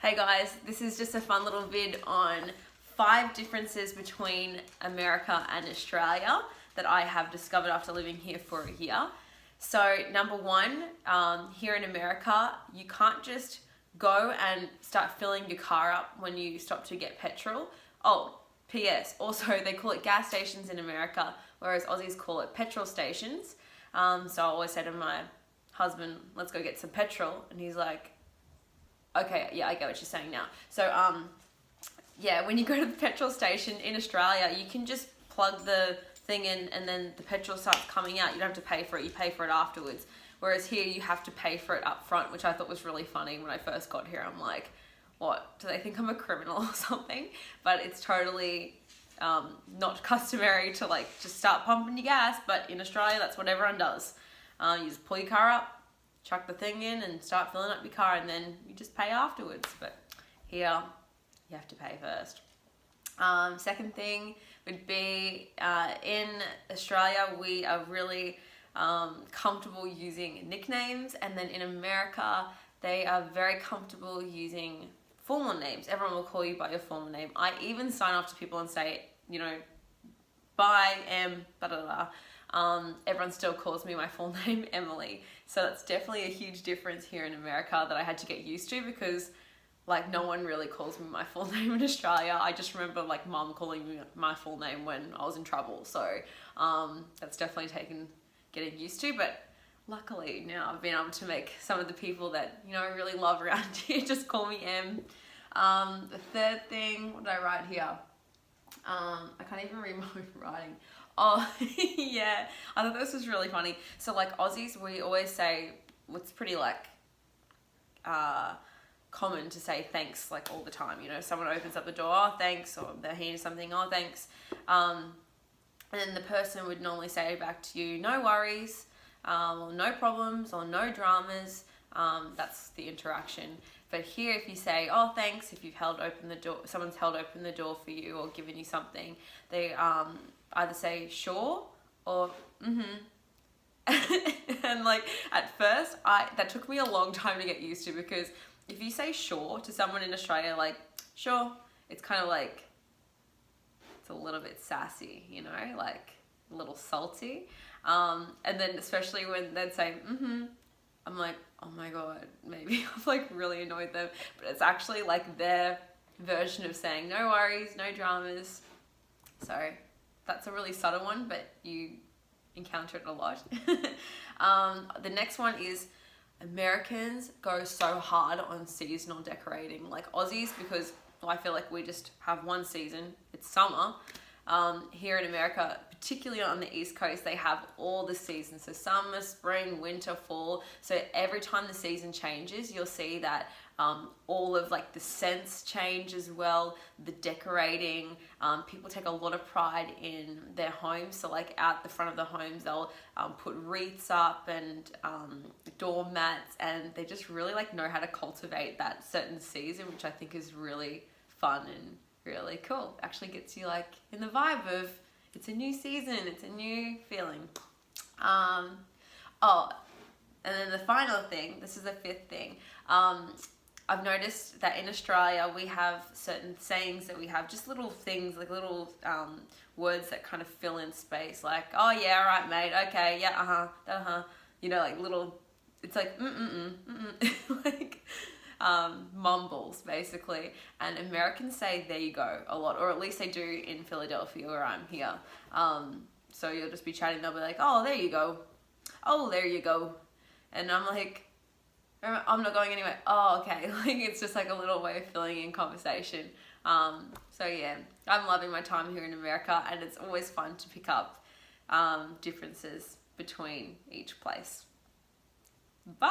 Hey guys, this is just a fun little vid on 5 differences between America and Australia that I have discovered after living here for a year. So number 1, here in America, you can't just go and start filling your car up when you stop to get petrol. Oh, P.S. Also, they call it gas stations in America, whereas Aussies call it petrol stations. So I always say to my husband, let's go get some petrol. And he's like, okay, yeah, I get what you're saying now. So, yeah, when you go to the petrol station in Australia, you can just plug the thing in and then the petrol starts coming out. You don't have to pay for it, you pay for it afterwards. Whereas here, you have to pay for it up front, which I thought was really funny when I first got here. I'm like, what, do they think I'm a criminal or something? But it's totally not customary to like just start pumping your gas, but in Australia, that's what everyone does. You just pull your car up, chuck the thing in and start filling up your car, and then you just pay afterwards. But here, you have to pay first. Second thing would be in Australia, we are really comfortable using nicknames, and then in America, they are very comfortable using formal names. Everyone will call you by your formal name. I even sign off to people and say, you know, bye, da da da. Everyone still calls me my full name, Emily. So that's definitely a huge difference here in America that I had to get used to, because like no one really calls me my full name in Australia. I just remember like mum calling me my full name when I was in trouble. So that's definitely taken getting used to, but luckily now I've been able to make some of the people that, you know, I really love around here just call me Em. The third thing, what did I write here? I can't even read my writing. Oh, yeah, I thought this was really funny. So like Aussies, we always say, it's pretty like common to say thanks like all the time. You know, someone opens up the door, oh, thanks, or they're handing something, oh, thanks. And then the person would normally say back to you, no worries, or no problems, or no dramas. That's the interaction. But here, if you say, oh, thanks, if you've held open the door, someone's held open the door for you or given you something, they either say sure or and like at first, that took me a long time to get used to, because if you say sure to someone in Australia, like sure, it's kind of like, it's a little bit sassy, you know, like a little salty. And then especially when they'd say I'm like, oh my god, maybe I've like really annoyed them. But it's actually like their version of saying no worries, no dramas. So that's a really subtle one, but you encounter it a lot. The next one is Americans go so hard on seasonal decorating. Like Aussies, because I feel like we just have one season, it's summer. Here in America, particularly on the East Coast, they have all the seasons. So summer, spring, winter, fall. So every time the season changes, you'll see that all of like the scents change as well, the decorating. People take a lot of pride in their homes. So like out the front of the homes, they'll put wreaths up and doormats, and they just really like know how to cultivate that certain season, which I think is really fun and really cool. Actually gets you like in the vibe of it's a new season, it's a new feeling. Oh, and then the final thing, this is the 5th thing. I've noticed that in Australia we have certain sayings that we have, just little things, like little words that kind of fill in space, like, oh yeah, all right mate, okay, yeah, you know, like little, it's like like mumbles basically. And Americans say there you go a lot, or at least they do in Philadelphia where I'm here. So you'll just be chatting, they'll be like, oh, there you go, oh, there you go, and I'm like, I'm not going anywhere, oh, okay. Like it's just like a little way of filling in conversation. So yeah, I'm loving my time here in America, and it's always fun to pick up differences between each place.